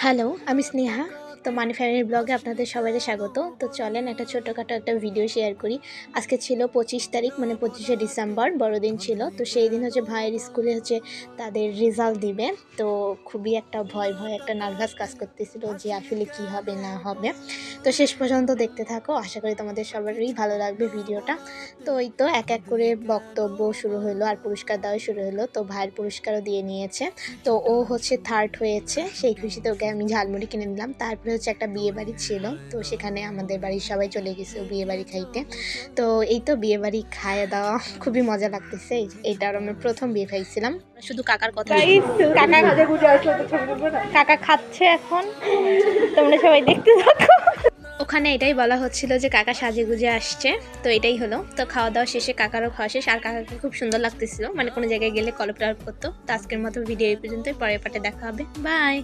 Hello, আমি স্নেহা। তো মানি family ব্লগে আপনাদের সবাইকে স্বাগত। তো চলেন একটা ছোট্টখাটো একটা ভিডিও শেয়ার করি। আজকে ছিল 25 তারিখ, মানে 25শে ডিসেম্বর, বড়দিন ছিল। তো সেই দিন হচ্ছে ভাইয়ের স্কুলে হচ্ছে তাদের রেজাল্ট দিবে। তো খুবই একটা ভয় একটা নার্ভাস কাজ করতেছিল যে আসলে কি হবে না হবে। তো শেষ পর্যন্ত দেখতে থাকো, আশা করি তোমাদের সবারই ভালো লাগবে ভিডিওটা। তো এই তো এক এক করে বক্তব্য শুরু হলো আর পুরস্কার দেওয়া শুরু হলো। তো ভাইয়ের পুরস্কারও দিয়ে নিয়েছে। তো ও হচ্ছে থার্ড হয়েছে, সেই খুশিতে ওকে আমি ঝালমুড়ি কিনে দিলাম। তারপরে হচ্ছে একটা বিয়ে বাড়ি ছিল, তো সেখানে আমাদের বাড়ির সবাই চলে গেছে বিয়ে বাড়ি খাইতে। তো এই তো বিয়ে বাড়ি খাওয়া দাওয়া খুবই মজা লাগতেছে। এইটা আর আমার প্রথম বিয়ে খাইছিলাম। শুধু কাকার কথা কাকা খাচ্ছে এখন, তোমরা সবাই দেখতে থাকো। ওখানে এটাই বলা হচ্ছিল যে কাকা সাজে গুজে আসছে, তো এটাই হলো। তো খাওয়া দাওয়া শেষে কাকারও খাওয়া শেষ, আর কাকাকে খুব সুন্দর লাগতেছিল, মানে কোনো জায়গায় গেলে কলপ করতো। তো আজকের মতো ভিডিও এই পর্যন্তই, পরের পার্টে দেখা হবে, বাই।